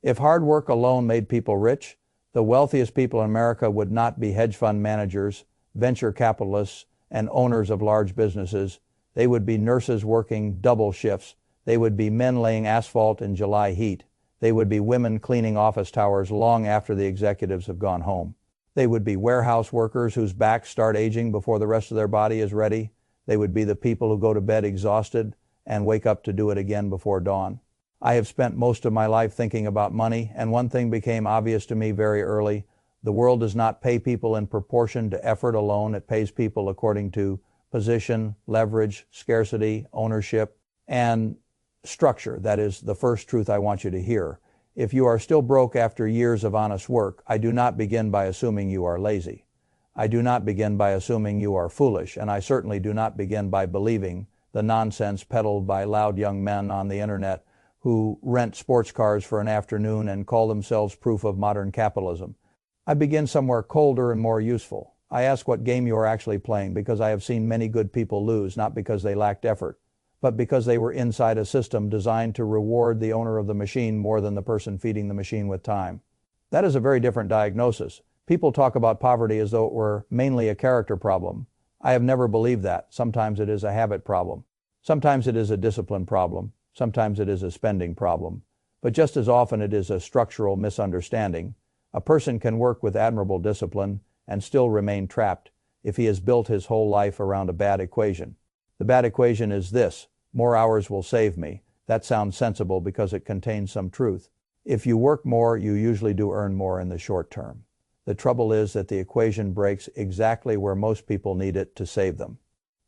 If hard work alone made people rich, the wealthiest people in America would not be hedge fund managers, venture capitalists, and owners of large businesses. They would be nurses working double shifts. They would be men laying asphalt in July heat. They would be women cleaning office towers long after the executives have gone home. They would be warehouse workers whose backs start aging before the rest of their body is ready. They would be the people who go to bed exhausted and wake up to do it again before dawn. I have spent most of my life thinking about money, and one thing became obvious to me very early. The world does not pay people in proportion to effort alone. It pays people according to position, leverage, scarcity, ownership, and structure. That is the first truth I want you to hear. If you are still broke after years of honest work, I do not begin by assuming you are lazy. I do not begin by assuming you are foolish, and I certainly do not begin by believing the nonsense peddled by loud young men on the internet who rent sports cars for an afternoon and call themselves proof of modern capitalism. I begin somewhere colder and more useful. I ask what game you are actually playing, because I have seen many good people lose, not because they lacked effort, but because they were inside a system designed to reward the owner of the machine more than the person feeding the machine with time. That is a very different diagnosis. People talk about poverty as though it were mainly a character problem. I have never believed that. Sometimes it is a habit problem. Sometimes it is a discipline problem. Sometimes it is a spending problem. But just as often it is a structural misunderstanding. A person can work with admirable discipline and still remain trapped if he has built his whole life around a bad equation. The bad equation is this: more hours will save me. That sounds sensible because it contains some truth. If you work more, you usually do earn more in the short term. The trouble is that the equation breaks exactly where most people need it to save them.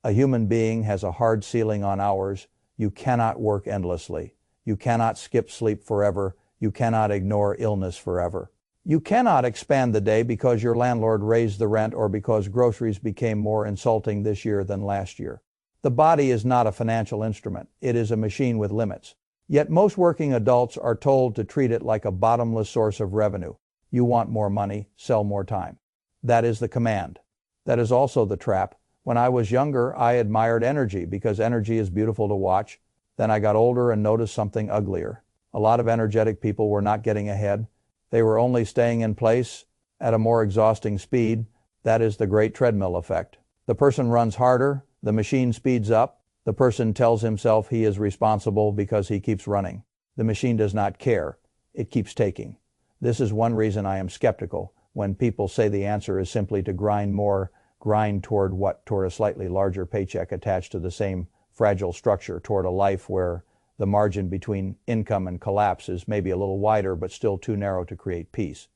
A human being has a hard ceiling on hours. You cannot work endlessly. You cannot skip sleep forever. You cannot ignore illness forever. You cannot expand the day because your landlord raised the rent or because groceries became more insulting this year than last year. The body is not a financial instrument. It is a machine with limits. Yet most working adults are told to treat it like a bottomless source of revenue. You want more money, sell more time. That is the command. That is also the trap. When I was younger, I admired energy because energy is beautiful to watch. Then I got older and noticed something uglier. A lot of energetic people were not getting ahead. They were only staying in place at a more exhausting speed. That is the great treadmill effect. The person runs harder, the machine speeds up. The person tells himself he is responsible because he keeps running. The machine does not care. It keeps taking. This is one reason I am skeptical when people say the answer is simply to grind more. Grind toward what? Toward a slightly larger paycheck attached to the same fragile structure, toward a life where the margin between income and collapse is maybe a little wider but still too narrow to create peace.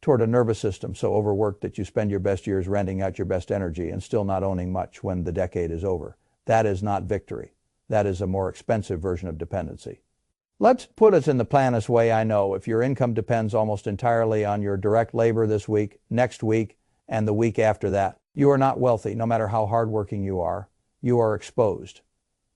Toward a nervous system so overworked that you spend your best years renting out your best energy and still not owning much when the decade is over. That is not victory. That is a more expensive version of dependency. Let's put it in the plainest way I know. If your income depends almost entirely on your direct labor this week, next week, and the week after that, you are not wealthy, no matter how hardworking you are. You are exposed.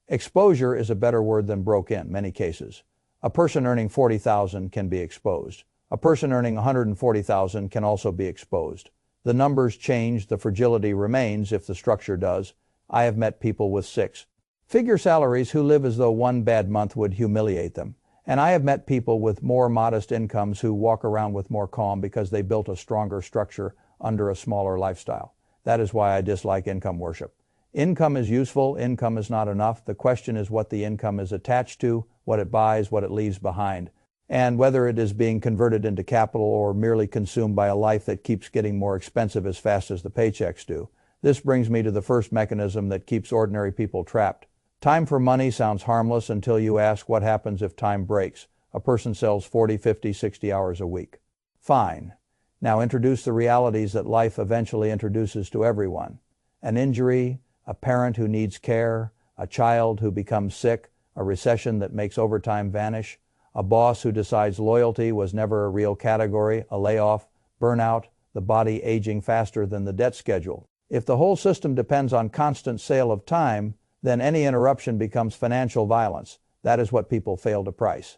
Exposure is a better word than broke in many cases. A person earning $40,000 can be exposed. A person earning $140,000 can also be exposed. The numbers change, the fragility remains if the structure does. I have met people with six-figure salaries who live as though one bad month would humiliate them. And I have met people with more modest incomes who walk around with more calm because they built a stronger structure under a smaller lifestyle. That is why I dislike income worship. Income is useful, income is not enough. The question is what the income is attached to, what it buys, what it leaves behind, and whether it is being converted into capital or merely consumed by a life that keeps getting more expensive as fast as the paychecks do. This brings me to the first mechanism that keeps ordinary people trapped. Time for money sounds harmless until you ask what happens if time breaks. A person sells 40, 50, 60 hours a week. Fine. Now introduce the realities that life eventually introduces to everyone. An injury, a parent who needs care, a child who becomes sick, a recession that makes overtime vanish, a boss who decides loyalty was never a real category, a layoff, burnout, the body aging faster than the debt schedule. If the whole system depends on constant sale of time, then any interruption becomes financial violence. That is what people fail to price.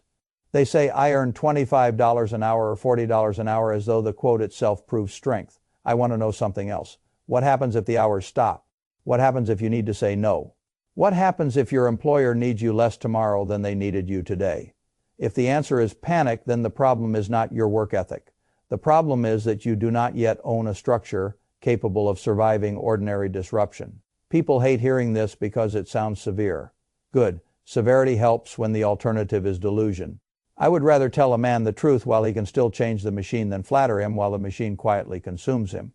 They say, I earn $25 an hour or $40 an hour as though the quote itself proves strength. I want to know something else. What happens if the hours stop? What happens if you need to say no? What happens if your employer needs you less tomorrow than they needed you today? If the answer is panic, then the problem is not your work ethic. The problem is that you do not yet own a structure capable of surviving ordinary disruption. People hate hearing this because it sounds severe. Good. Severity helps when the alternative is delusion. I would rather tell a man the truth while he can still change the machine than flatter him while the machine quietly consumes him.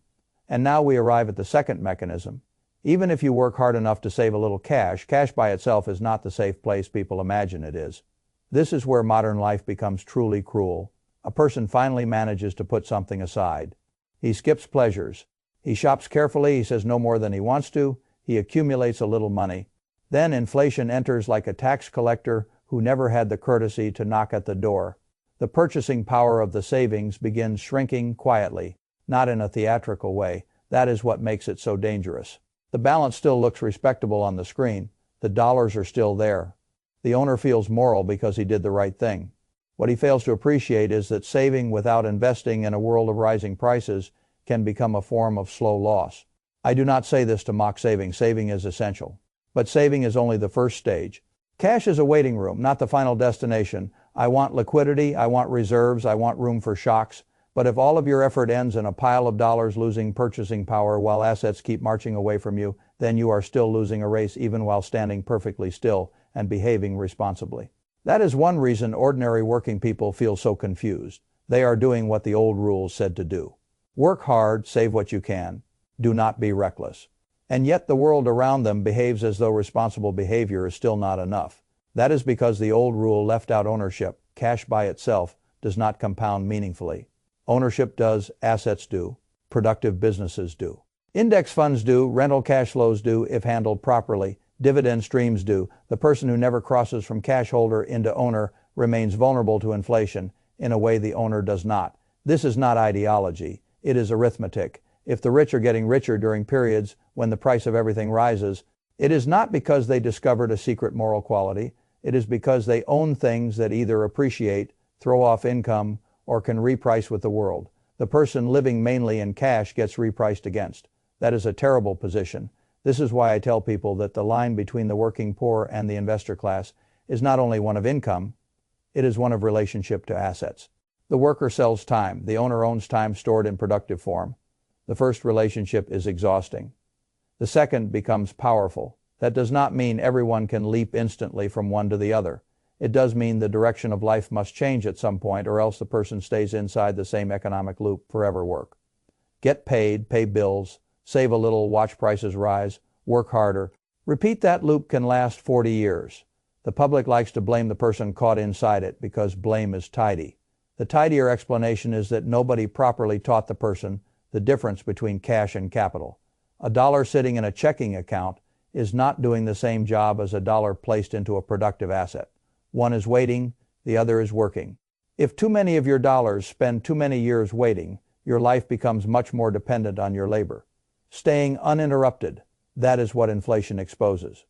And now we arrive at the second mechanism. Even if you work hard enough to save a little cash, cash by itself is not the safe place people imagine it is. This is where modern life becomes truly cruel. A person finally manages to put something aside. He skips pleasures. He shops carefully, he says no more than he wants to, he accumulates a little money. Then inflation enters like a tax collector who never had the courtesy to knock at the door. The purchasing power of the savings begins shrinking quietly, not in a theatrical way. That is what makes it so dangerous. The balance still looks respectable on the screen. The dollars are still there. The owner feels moral because he did the right thing. What he fails to appreciate is that saving without investing in a world of rising prices can become a form of slow loss. I do not say this to mock saving. Saving is essential. But saving is only the first stage. Cash is a waiting room, not the final destination. I want liquidity, I want reserves, I want room for shocks. But if all of your effort ends in a pile of dollars losing purchasing power while assets keep marching away from you, then you are still losing a race even while standing perfectly still and behaving responsibly. That is one reason ordinary working people feel so confused. They are doing what the old rules said to do. Work hard, save what you can. Do not be reckless. And yet the world around them behaves as though responsible behavior is still not enough. That is because the old rule left out ownership. Cash by itself does not compound meaningfully. Ownership does, assets do, productive businesses do. Index funds do, rental cash flows do if handled properly, dividend streams do. The person who never crosses from cash holder into owner remains vulnerable to inflation in a way the owner does not. This is not ideology, it is arithmetic. If the rich are getting richer during periods when the price of everything rises, it is not because they discovered a secret moral quality, it is because they own things that either appreciate, throw off income, or can reprice with the world. The person living mainly in cash gets repriced against. That is a terrible position. This is why I tell people that the line between the working poor and the investor class is not only one of income, it is one of relationship to assets. The worker sells time. The owner owns time stored in productive form. The first relationship is exhausting. The second becomes powerful. That does not mean everyone can leap instantly from one to the other. It does mean the direction of life must change at some point, or else the person stays inside the same economic loop forever. Work. Get paid, pay bills, save a little, watch prices rise, work harder. Repeat that loop can last 40 years. The public likes to blame the person caught inside it because blame is tidy. The tidier explanation is that nobody properly taught the person the difference between cash and capital. A dollar sitting in a checking account is not doing the same job as a dollar placed into a productive asset. One is waiting, the other is working. If too many of your dollars spend too many years waiting, your life becomes much more dependent on your labor. Staying uninterrupted, that is what inflation exposes.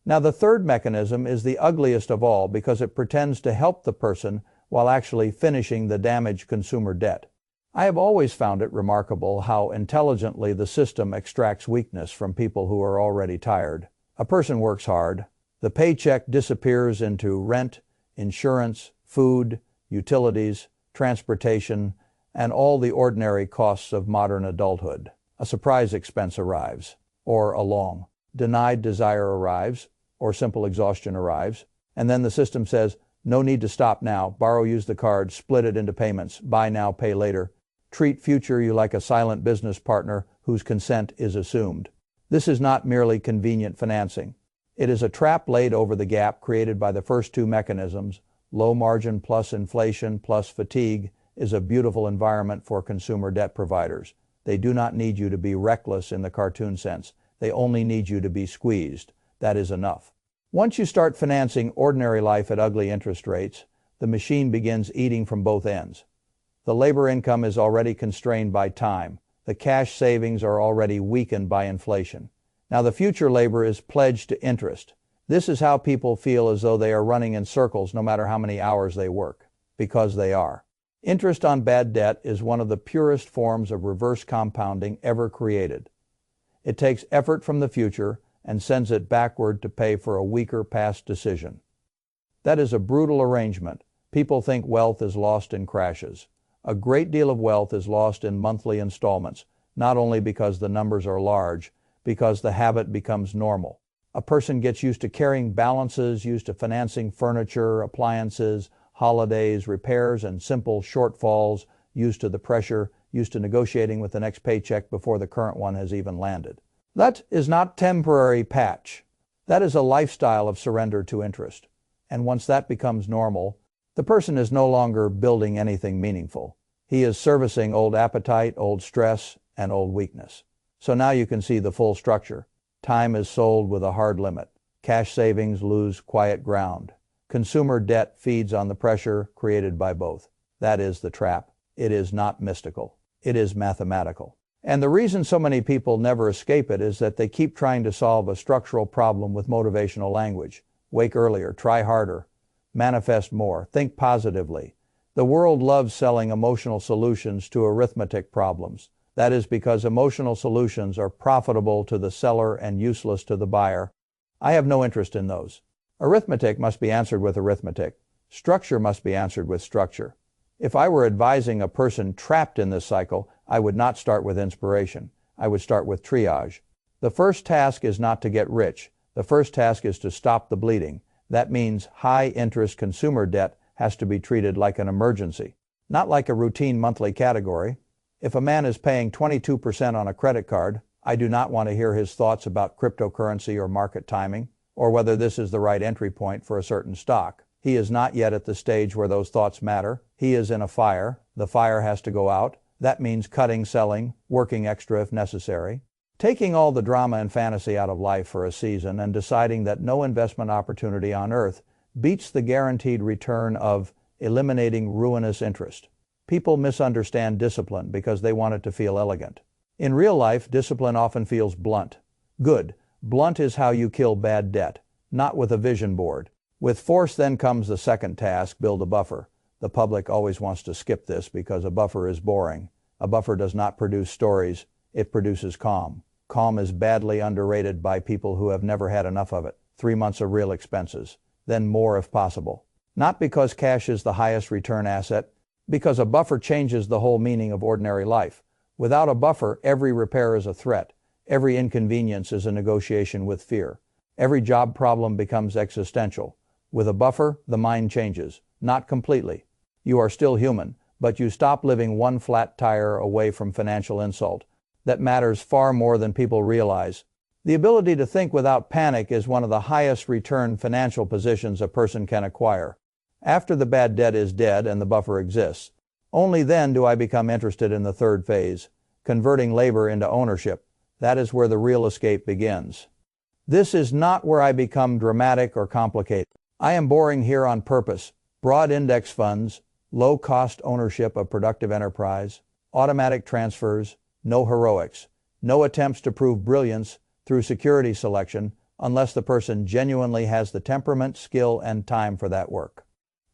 Now the third mechanism is the ugliest of all because it pretends to help the person while actually finishing the damaged consumer debt. I have always found it remarkable how intelligently the system extracts weakness from people who are already tired. A person works hard. The paycheck disappears into rent, insurance, food, utilities, transportation, and all the ordinary costs of modern adulthood. A surprise expense arrives, or a long denied desire arrives, or simple exhaustion arrives, and then the system says, no need to stop now, borrow, use the card, split it into payments, buy now, pay later. Treat future you like a silent business partner whose consent is assumed. This is not merely convenient financing. It is a trap laid over the gap created by the first two mechanisms. Low margin plus inflation plus fatigue is a beautiful environment for consumer debt providers. They do not need you to be reckless in the cartoon sense. They only need you to be squeezed. That is enough. Once you start financing ordinary life at ugly interest rates, the machine begins eating from both ends. The labor income is already constrained by time. The cash savings are already weakened by inflation. Now the future labor is pledged to interest. This is how people feel as though they are running in circles no matter how many hours they work, because they are. Interest on bad debt is one of the purest forms of reverse compounding ever created. It takes effort from the future and sends it backward to pay for a weaker past decision. That is a brutal arrangement, People think wealth is lost in crashes. A great deal of wealth is lost in monthly installments, not only because the numbers are large, because the habit becomes normal. A person gets used to carrying balances, used to financing furniture, appliances, holidays, repairs, and simple shortfalls, used to the pressure, used to negotiating with the next paycheck before the current one has even landed. That is not temporary patch. That is a lifestyle of surrender to interest. And once that becomes normal, the person is no longer building anything meaningful. He is servicing old appetite, old stress, and old weakness. So now you can see the full structure. Time is sold with a hard limit. Cash savings lose quiet ground. Consumer debt feeds on the pressure created by both. That is the trap. It is not mystical. It is mathematical. And the reason so many people never escape it is that they keep trying to solve a structural problem with motivational language. Wake earlier, try harder, manifest more, think positively. The world loves selling emotional solutions to arithmetic problems. That is because emotional solutions are profitable to the seller and useless to the buyer. I have no interest in those. Arithmetic must be answered with arithmetic. Structure must be answered with structure. If I were advising a person trapped in this cycle, I would not start with inspiration. I would start with triage. The first task is not to get rich. The first task is to stop the bleeding. That means high-interest consumer debt has to be treated like an emergency, not like a routine monthly category. If a man is paying 22% on a credit card, I do not want to hear his thoughts about cryptocurrency or market timing, or whether this is the right entry point for a certain stock. He is not yet at the stage where those thoughts matter. He is in a fire. The fire has to go out. That means cutting, selling, working extra if necessary. Taking all the drama and fantasy out of life for a season and deciding that no investment opportunity on earth beats the guaranteed return of eliminating ruinous interest. People misunderstand discipline because they want it to feel elegant. In real life, discipline often feels blunt. Good. Blunt is how you kill bad debt, not with a vision board. With force then comes the second task, build a buffer. The public always wants to skip this because a buffer is boring. A buffer does not produce stories, it produces calm. Calm is badly underrated by people who have never had enough of it. 3 months of real expenses, then more if possible. Not because cash is the highest return asset, because a buffer changes the whole meaning of ordinary life. Without a buffer, every repair is a threat. Every inconvenience is a negotiation with fear. Every job problem becomes existential. With a buffer, the mind changes. Not completely. You are still human, but you stop living one flat tire away from financial insult. That matters far more than people realize. The ability to think without panic is one of the highest return financial positions a person can acquire. After the bad debt is dead and the buffer exists, only then do I become interested in the third phase, converting labor into ownership. That is where the real escape begins. This is not where I become dramatic or complicated. I am boring here on purpose. Broad index funds, low-cost ownership of productive enterprise, automatic transfers, no heroics, no attempts to prove brilliance through security selection unless the person genuinely has the temperament, skill, and time for that work.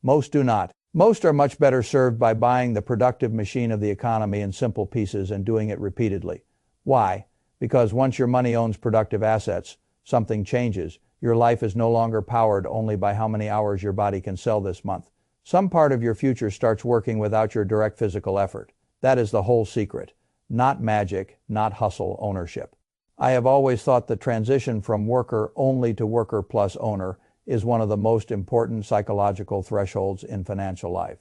Most do not. Most are much better served by buying the productive machine of the economy in simple pieces and doing it repeatedly. Why? Because once your money owns productive assets, something changes. Your life is no longer powered only by how many hours your body can sell this month. Some part of your future starts working without your direct physical effort. That is the whole secret. Not magic, not hustle, ownership. I have always thought the transition from worker only to worker plus owner is one of the most important psychological thresholds in financial life.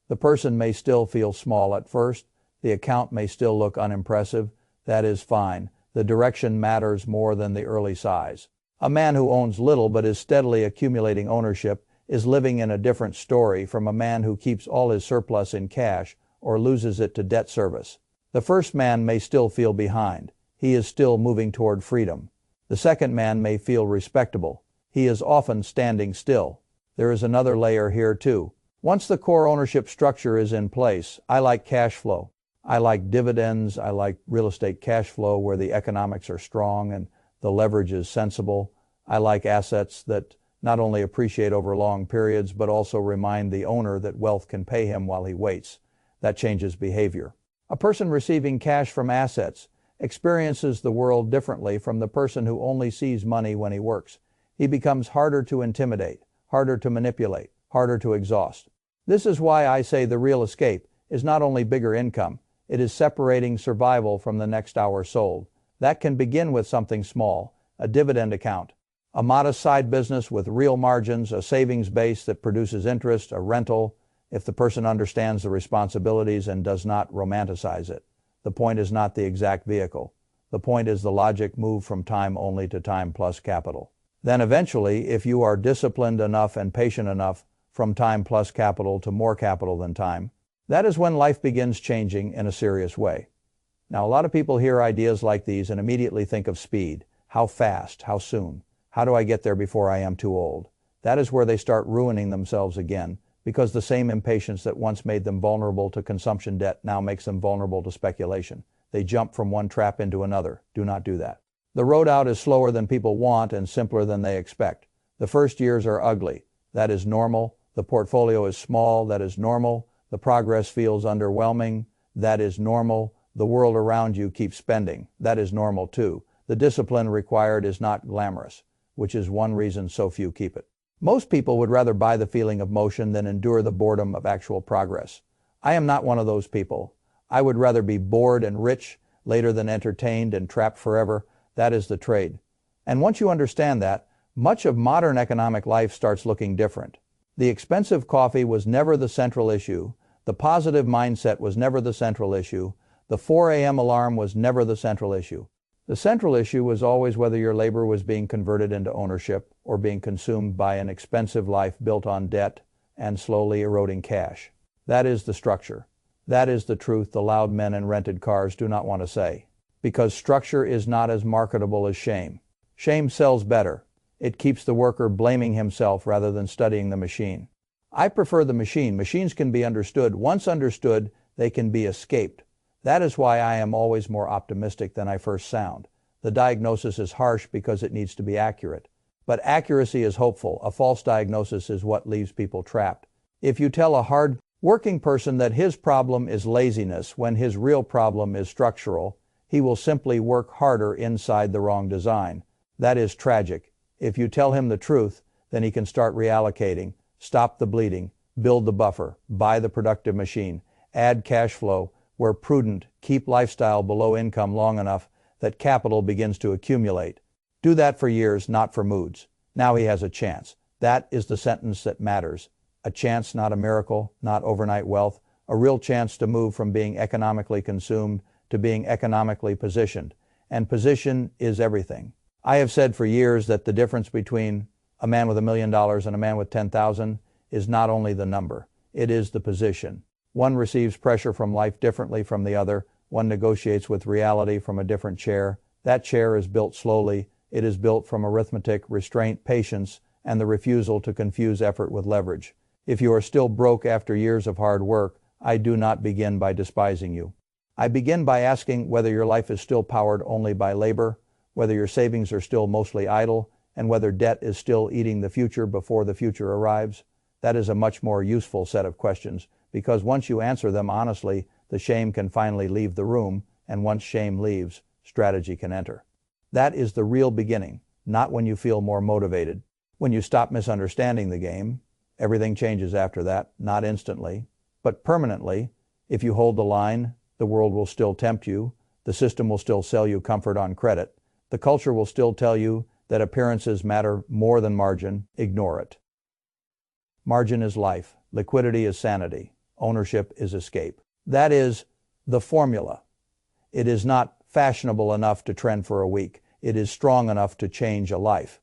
The person may still feel small at first. The account may still look unimpressive. That is fine. The direction matters more than the early size. A man who owns little but is steadily accumulating ownership is living in a different story from a man who keeps all his surplus in cash or loses it to debt service. The first man may still feel behind. He is still moving toward freedom. The second man may feel respectable. He is often standing still. There is another layer here too. Once the core ownership structure is in place, I like cash flow. I like dividends. I like real estate cash flow where the economics are strong and the leverage is sensible. I like assets that not only appreciate over long periods, but also remind the owner that wealth can pay him while he waits. That changes behavior. A person receiving cash from assets experiences the world differently from the person who only sees money when he works. He becomes harder to intimidate, harder to manipulate, harder to exhaust. This is why I say the real escape is not only bigger income, it is separating survival from the next hour sold. That can begin with something small, a dividend account, a modest side business with real margins, a savings base that produces interest, a rental, if the person understands the responsibilities and does not romanticize it. The point is not the exact vehicle. The point is the logic move from time only to time plus capital. Then eventually, if you are disciplined enough and patient enough, from time plus capital to more capital than time, that is when life begins changing in a serious way. Now, a lot of people hear ideas like these and immediately think of speed. How fast? How soon? How do I get there before I am too old? That is where they start ruining themselves again, because the same impatience that once made them vulnerable to consumption debt now makes them vulnerable to speculation. They jump from one trap into another. Do not do that. The road out is slower than people want and simpler than they expect. The first years are ugly. That is normal. The portfolio is small. That is normal. The progress feels underwhelming. That is normal. The world around you keeps spending. That is normal too. The discipline required is not glamorous, which is one reason so few keep it. Most people would rather buy the feeling of motion than endure the boredom of actual progress. I am not one of those people. I would rather be bored and rich later than entertained and trapped forever. That is the trade. And once you understand that, much of modern economic life starts looking different. The expensive coffee was never the central issue. The positive mindset was never the central issue. The 4 a.m. alarm was never the central issue. The central issue was always whether your labor was being converted into ownership or being consumed by an expensive life built on debt and slowly eroding cash. That is the structure. That is the truth the loud men in rented cars do not want to say. Because structure is not as marketable as shame. Shame sells better. It keeps the worker blaming himself rather than studying the machine. I prefer the machine. Machines can be understood. Once understood, they can be escaped. That is why I am always more optimistic than I first sound. The diagnosis is harsh because it needs to be accurate. But accuracy is hopeful. A false diagnosis is what leaves people trapped. If you tell a hard-working person that his problem is laziness when his real problem is structural, he will simply work harder inside the wrong design. That is tragic. If you tell him the truth, then he can start reallocating, stop the bleeding, build the buffer, buy the productive machine, add cash flow, where prudent, keep lifestyle below income long enough that capital begins to accumulate. Do that for years, not for moods. Now he has a chance. That is the sentence that matters. A chance, not a miracle, not overnight wealth, a real chance to move from being economically consumed to being economically positioned. And position is everything. I have said for years that the difference between a man with $1 million and a man with 10,000 is not only the number, it is the position. One receives pressure from life differently from the other. One negotiates with reality from a different chair. That chair is built slowly. It is built from arithmetic, restraint, patience, and the refusal to confuse effort with leverage. If you are still broke after years of hard work, I do not begin by despising you. I begin by asking whether your life is still powered only by labor, whether your savings are still mostly idle, and whether debt is still eating the future before the future arrives. That is a much more useful set of questions, because once you answer them honestly, the shame can finally leave the room, and once shame leaves, strategy can enter. That is the real beginning, not when you feel more motivated. When you stop misunderstanding the game, everything changes after that, not instantly, but permanently. If you hold the line, the world will still tempt you, the system will still sell you comfort on credit, the culture will still tell you that appearances matter more than margin. Ignore it. Margin is life. Liquidity is sanity. Ownership is escape. That is the formula. It is not fashionable enough to trend for a week. It is strong enough to change a life.